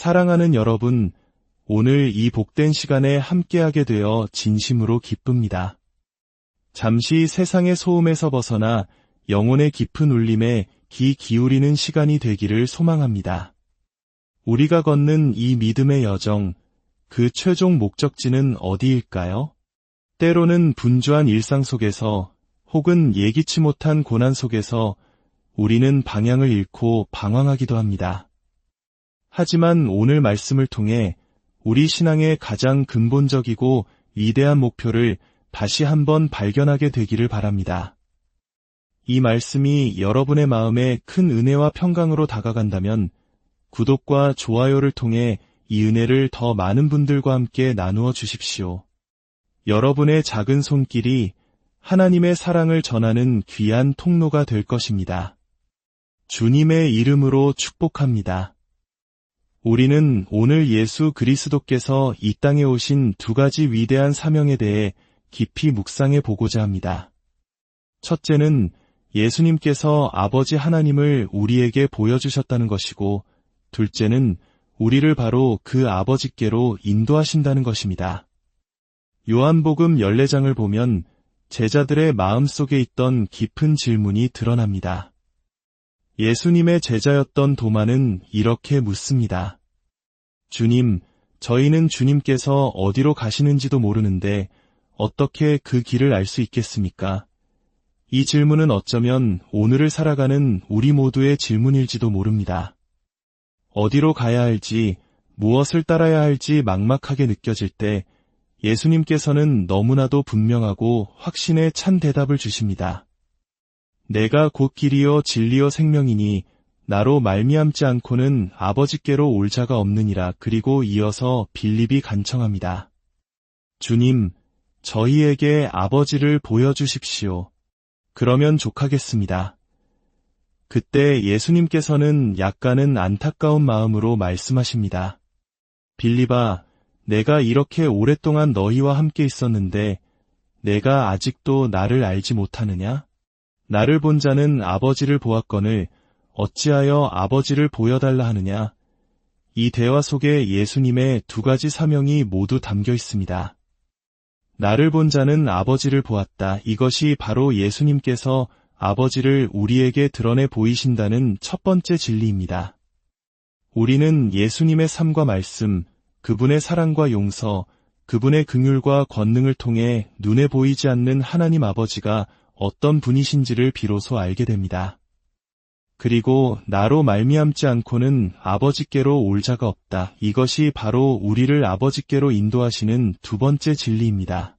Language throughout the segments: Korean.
사랑하는 여러분, 오늘 이 복된 시간에 함께하게 되어 진심으로 기쁩니다. 잠시 세상의 소음에서 벗어나 영혼의 깊은 울림에 귀 기울이는 시간이 되기를 소망합니다. 우리가 걷는 이 믿음의 여정, 그 최종 목적지는 어디일까요? 때로는 분주한 일상 속에서 혹은 예기치 못한 고난 속에서 우리는 방향을 잃고 방황하기도 합니다. 하지만 오늘 말씀을 통해 우리 신앙의 가장 근본적이고 위대한 목표를 다시 한번 발견하게 되기를 바랍니다. 이 말씀이 여러분의 마음에 큰 은혜와 평강으로 다가간다면 구독과 좋아요를 통해 이 은혜를 더 많은 분들과 함께 나누어 주십시오. 여러분의 작은 손길이 하나님의 사랑을 전하는 귀한 통로가 될 것입니다. 주님의 이름으로 축복합니다. 우리는 오늘 예수 그리스도께서 이 땅에 오신 두 가지 위대한 사명에 대해 깊이 묵상해 보고자 합니다. 첫째는 예수님께서 아버지 하나님을 우리에게 보여주셨다는 것이고, 둘째는 우리를 바로 그 아버지께로 인도하신다는 것입니다. 요한복음 14장을 보면 제자들의 마음속에 있던 깊은 질문이 드러납니다. 예수님의 제자였던 도마는 이렇게 묻습니다. 주님, 저희는 주님께서 어디로 가시는지도 모르는데 어떻게 그 길을 알 수 있겠습니까? 이 질문은 어쩌면 오늘을 살아가는 우리 모두의 질문일지도 모릅니다. 어디로 가야 할지, 무엇을 따라야 할지 막막하게 느껴질 때 예수님께서는 너무나도 분명하고 확신에 찬 대답을 주십니다. 내가 곧 길이요 진리요 생명이니 나로 말미암지 않고는 아버지께로 올 자가 없느니라. 그리고 이어서 빌립이 간청합니다. 주님, 저희에게 아버지를 보여주십시오. 그러면 족하겠습니다. 그때 예수님께서는 약간은 안타까운 마음으로 말씀하십니다. 빌립아, 내가 이렇게 오랫동안 너희와 함께 있었는데 내가 아직도 나를 알지 못하느냐? 나를 본 자는 아버지를 보았거늘 어찌하여 아버지를 보여달라 하느냐? 이 대화 속에 예수님의 두 가지 사명이 모두 담겨 있습니다. 나를 본 자는 아버지를 보았다. 이것이 바로 예수님께서 아버지를 우리에게 드러내 보이신다는 첫 번째 진리입니다. 우리는 예수님의 삶과 말씀, 그분의 사랑과 용서, 그분의 긍휼과 권능을 통해 눈에 보이지 않는 하나님 아버지가 어떤 분이신지를 비로소 알게 됩니다. 그리고 나로 말미암지 않고는 아버지께로 올 자가 없다. 이것이 바로 우리를 아버지께로 인도하시는 두 번째 진리입니다.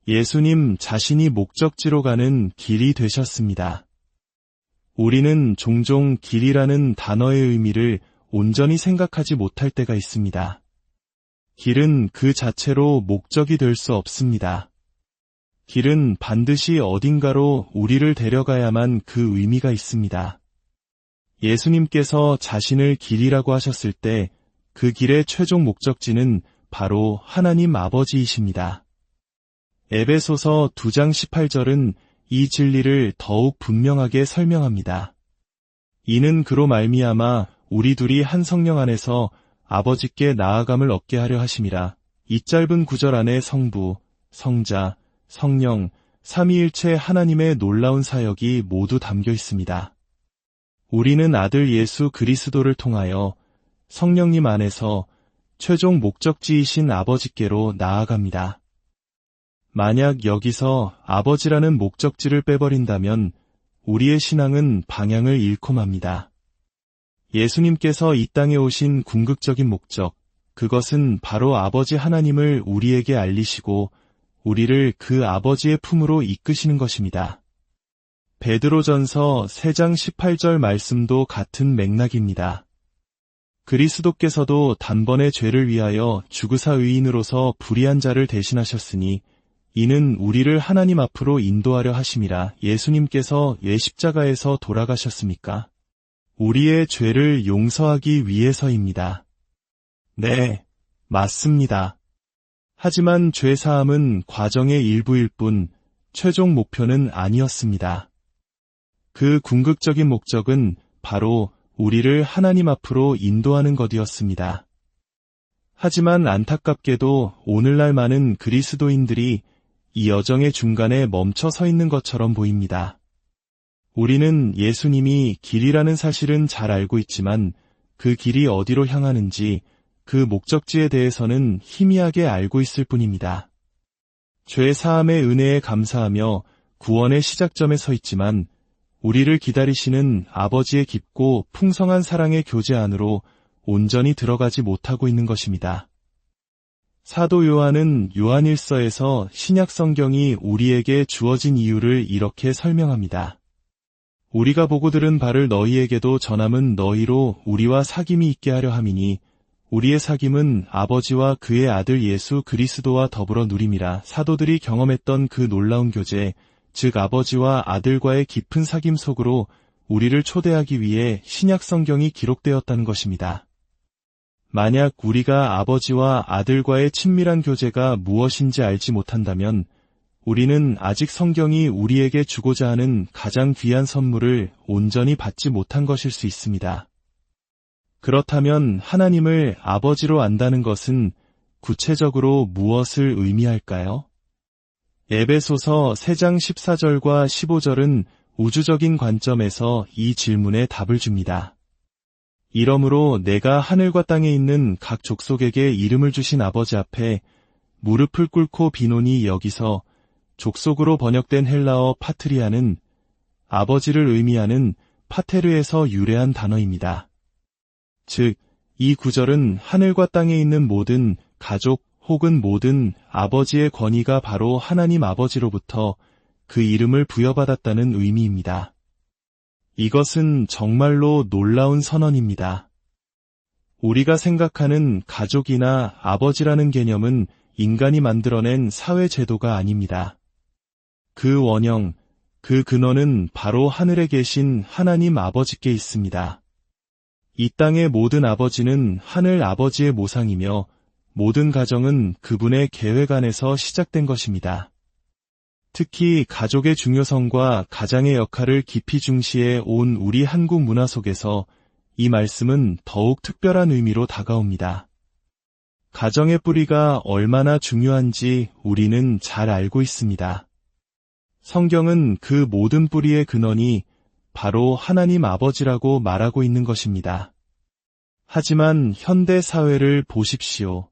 예수님 자신이 목적지로 가는 길이 되셨습니다. 우리는 종종 길이라는 단어의 의미를 온전히 생각하지 못할 때가 있습니다. 길은 그 자체로 목적이 될 수 없습니다. 길은 반드시 어딘가로 우리를 데려가야만 그 의미가 있습니다. 예수님께서 자신을 길이라고 하셨을 때 그 길의 최종 목적지는 바로 하나님 아버지이십니다. 에베소서 2장 18절은 이 진리를 더욱 분명하게 설명합니다. 이는 그로 말미암아 우리 둘이 한 성령 안에서 아버지께 나아감을 얻게 하려 하심이라. 이 짧은 구절 안에 성부, 성자, 성령, 삼위일체 하나님의 놀라운 사역이 모두 담겨 있습니다. 우리는 아들 예수 그리스도를 통하여 성령님 안에서 최종 목적지이신 아버지께로 나아갑니다. 만약 여기서 아버지라는 목적지를 빼버린다면 우리의 신앙은 방향을 잃고 맙니다. 예수님께서 이 땅에 오신 궁극적인 목적, 그것은 바로 아버지 하나님을 우리에게 알리시고 우리를 그 아버지의 품으로 이끄시는 것입니다. 베드로전서 3장 18절 말씀도 같은 맥락입니다. 그리스도께서도 단번에 죄를 위하여 죽으사 의인으로서 불의한 자를 대신하셨으니 이는 우리를 하나님 앞으로 인도하려 하심이라. 예수님께서 왜 십자가에서 돌아가셨습니까? 우리의 죄를 용서하기 위해서입니다. 네, 맞습니다. 하지만 죄사함은 과정의 일부일 뿐 최종 목표는 아니었습니다. 그 궁극적인 목적은 바로 우리를 하나님 앞으로 인도하는 것이었습니다. 하지만 안타깝게도 오늘날 많은 그리스도인들이 이 여정의 중간에 멈춰 서 있는 것처럼 보입니다. 우리는 예수님이 길이라는 사실은 잘 알고 있지만 그 길이 어디로 향하는지 그 목적지에 대해서는 희미하게 알고 있을 뿐입니다. 죄 사함의 은혜에 감사하며 구원의 시작점에 서 있지만 우리를 기다리시는 아버지의 깊고 풍성한 사랑의 교제 안으로 온전히 들어가지 못하고 있는 것입니다. 사도 요한은 요한일서에서 신약 성경이 우리에게 주어진 이유를 이렇게 설명합니다. 우리가 보고 들은 바를 너희에게도 전함은 너희로 우리와 사귐이 있게 하려 함이니 우리의 사귐은 아버지와 그의 아들 예수 그리스도와 더불어 누림이라. 사도들이 경험했던 그 놀라운 교제, 즉 아버지와 아들과의 깊은 사귐 속으로 우리를 초대하기 위해 신약 성경이 기록되었다는 것입니다. 만약 우리가 아버지와 아들과의 친밀한 교제가 무엇인지 알지 못한다면 우리는 아직 성경이 우리에게 주고자 하는 가장 귀한 선물을 온전히 받지 못한 것일 수 있습니다. 그렇다면 하나님을 아버지로 안다는 것은 구체적으로 무엇을 의미할까요? 에베소서 3장 14절과 15절은 우주적인 관점에서 이 질문에 답을 줍니다. 이러므로 내가 하늘과 땅에 있는 각 족속에게 이름을 주신 아버지 앞에 무릎을 꿇고 비노니. 여기서 족속으로 번역된 헬라어 파트리아는 아버지를 의미하는 파테르에서 유래한 단어입니다. 즉, 이 구절은 하늘과 땅에 있는 모든 가족 혹은 모든 아버지의 권위가 바로 하나님 아버지로부터 그 이름을 부여받았다는 의미입니다. 이것은 정말로 놀라운 선언입니다. 우리가 생각하는 가족이나 아버지라는 개념은 인간이 만들어낸 사회제도가 아닙니다. 그 원형, 그 근원은 바로 하늘에 계신 하나님 아버지께 있습니다. 이 땅의 모든 아버지는 하늘 아버지의 모상이며 모든 가정은 그분의 계획 안에서 시작된 것입니다. 특히 가족의 중요성과 가장의 역할을 깊이 중시해 온 우리 한국 문화 속에서 이 말씀은 더욱 특별한 의미로 다가옵니다. 가정의 뿌리가 얼마나 중요한지 우리는 잘 알고 있습니다. 성경은 그 모든 뿌리의 근원이 바로 하나님 아버지라고 말하고 있는 것입니다. 하지만 현대 사회를 보십시오.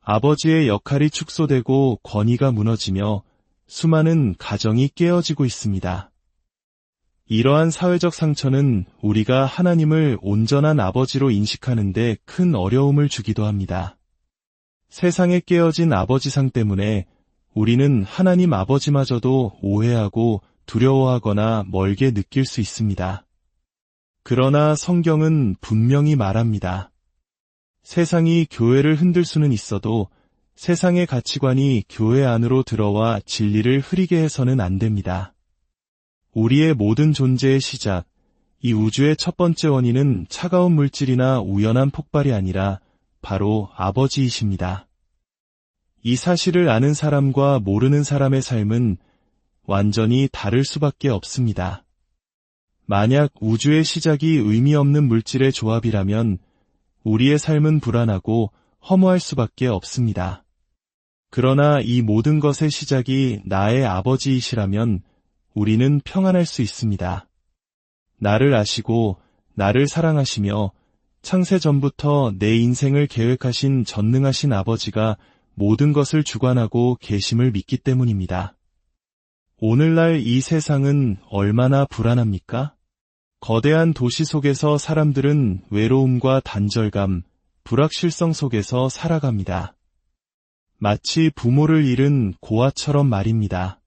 아버지의 역할이 축소되고 권위가 무너지며 수많은 가정이 깨어지고 있습니다. 이러한 사회적 상처는 우리가 하나님을 온전한 아버지로 인식하는데 큰 어려움을 주기도 합니다. 세상에 깨어진 아버지상 때문에 우리는 하나님 아버지마저도 오해하고 두려워하거나 멀게 느낄 수 있습니다. 그러나 성경은 분명히 말합니다. 세상이 교회를 흔들 수는 있어도 세상의 가치관이 교회 안으로 들어와 진리를 흐리게 해서는 안 됩니다. 우리의 모든 존재의 시작, 이 우주의 첫 번째 원인은 차가운 물질이나 우연한 폭발이 아니라 바로 아버지이십니다. 이 사실을 아는 사람과 모르는 사람의 삶은 완전히 다를 수밖에 없습니다. 만약 우주의 시작이 의미 없는 물질의 조합이라면 우리의 삶은 불안하고 허무할 수밖에 없습니다. 그러나 이 모든 것의 시작이 나의 아버지이시라면 우리는 평안할 수 있습니다. 나를 아시고 나를 사랑하시며 창세 전부터 내 인생을 계획하신 전능하신 아버지가 모든 것을 주관하고 계심을 믿기 때문입니다. 오늘날 이 세상은 얼마나 불안합니까? 거대한 도시 속에서 사람들은 외로움과 단절감, 불확실성 속에서 살아갑니다. 마치 부모를 잃은 고아처럼 말입니다.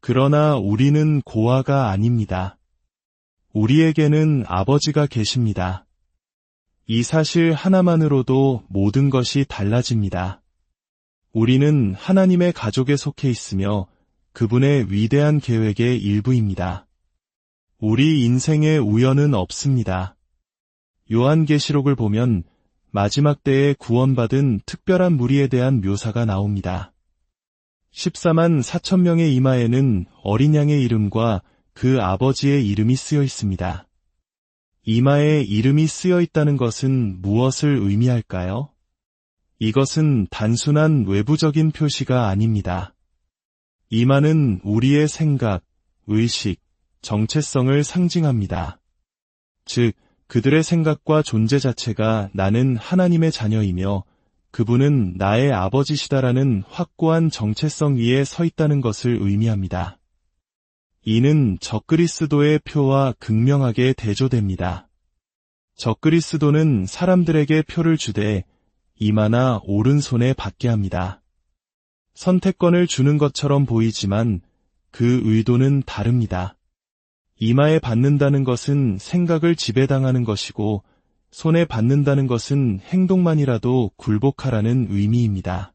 그러나 우리는 고아가 아닙니다. 우리에게는 아버지가 계십니다. 이 사실 하나만으로도 모든 것이 달라집니다. 우리는 하나님의 가족에 속해 있으며 그분의 위대한 계획의 일부입니다. 우리 인생에 우연은 없습니다. 요한계시록을 보면 마지막 때에 구원받은 특별한 무리에 대한 묘사가 나옵니다. 14만 4천 명의 이마에는 어린 양의 이름과 그 아버지의 이름이 쓰여 있습니다. 이마에 이름이 쓰여 있다는 것은 무엇을 의미할까요? 이것은 단순한 외부적인 표시가 아닙니다. 이마는 우리의 생각, 의식, 정체성을 상징합니다. 즉, 그들의 생각과 존재 자체가 나는 하나님의 자녀이며 그분은 나의 아버지시다라는 확고한 정체성 위에 서 있다는 것을 의미합니다. 이는 적그리스도의 표와 극명하게 대조됩니다. 적그리스도는 사람들에게 표를 주되 이마나 오른손에 받게 합니다. 선택권을 주는 것처럼 보이지만 그 의도는 다릅니다. 이마에 받는다는 것은 생각을 지배당하는 것이고 손에 받는다는 것은 행동만이라도 굴복하라는 의미입니다.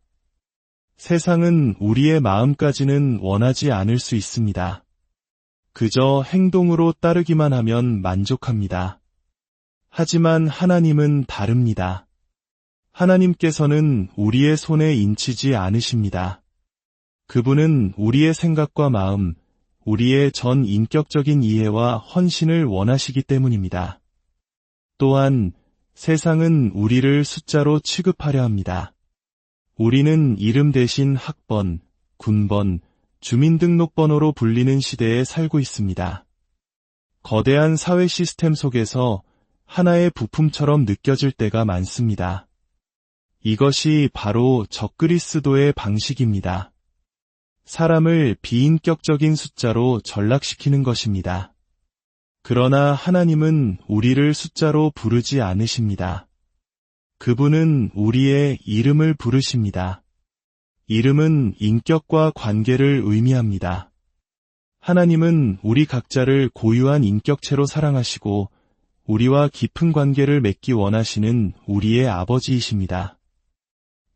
세상은 우리의 마음까지는 원하지 않을 수 있습니다. 그저 행동으로 따르기만 하면 만족합니다. 하지만 하나님은 다릅니다. 하나님께서는 우리의 손에 인치지 않으십니다. 그분은 우리의 생각과 마음, 우리의 전 인격적인 이해와 헌신을 원하시기 때문입니다. 또한 세상은 우리를 숫자로 취급하려 합니다. 우리는 이름 대신 학번, 군번, 주민등록번호로 불리는 시대에 살고 있습니다. 거대한 사회 시스템 속에서 하나의 부품처럼 느껴질 때가 많습니다. 이것이 바로 적그리스도의 방식입니다. 사람을 비인격적인 숫자로 전락시키는 것입니다. 그러나 하나님은 우리를 숫자로 부르지 않으십니다. 그분은 우리의 이름을 부르십니다. 이름은 인격과 관계를 의미합니다. 하나님은 우리 각자를 고유한 인격체로 사랑하시고 우리와 깊은 관계를 맺기 원하시는 우리의 아버지이십니다.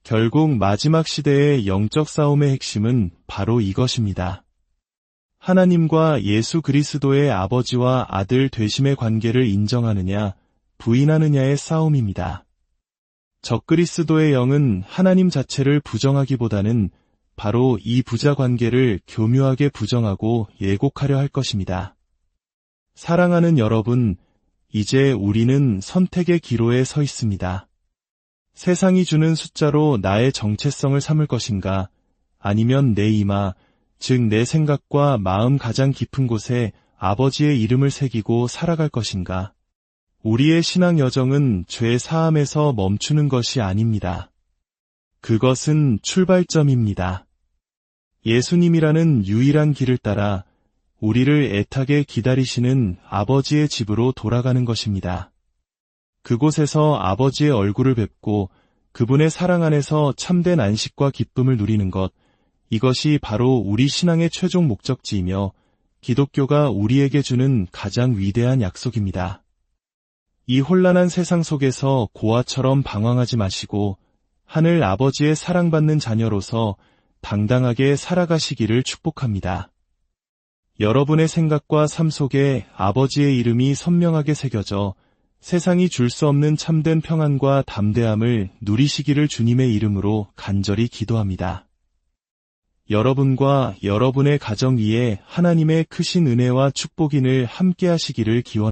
결국 마지막 시대의 영적 싸움의 핵심은 바로 이것입니다. 하나님과 예수 그리스도의 아버지와 아들 되심의 관계를 인정하느냐, 부인하느냐의 싸움입니다. 적그리스도의 영은 하나님 자체를 부정하기보다는 바로 이 부자 관계를 교묘하게 부정하고 예곡하려 할 것입니다. 사랑하는 여러분, 이제 우리는 선택의 기로에 서 있습니다. 세상이 주는 숫자로 나의 정체성을 삼을 것인가, 아니면 내 이마, 즉 내 생각과 마음 가장 깊은 곳에 아버지의 이름을 새기고 살아갈 것인가. 우리의 신앙 여정은 죄 사함에서 멈추는 것이 아닙니다. 그것은 출발점입니다. 예수님이라는 유일한 길을 따라 우리를 애타게 기다리시는 아버지의 집으로 돌아가는 것입니다. 그곳에서 아버지의 얼굴을 뵙고 그분의 사랑 안에서 참된 안식과 기쁨을 누리는 것, 이것이 바로 우리 신앙의 최종 목적지이며 기독교가 우리에게 주는 가장 위대한 약속입니다. 이 혼란한 세상 속에서 고아처럼 방황하지 마시고 하늘 아버지의 사랑받는 자녀로서 당당하게 살아가시기를 축복합니다. 여러분의 생각과 삶 속에 아버지의 이름이 선명하게 새겨져 세상이 줄 수 없는 참된 평안과 담대함을 누리시기를 주님의 이름으로 간절히 기도합니다. 여러분과 여러분의 가정 위에 하나님의 크신 은혜와 축복이 늘 함께 하시기를 기원합니다.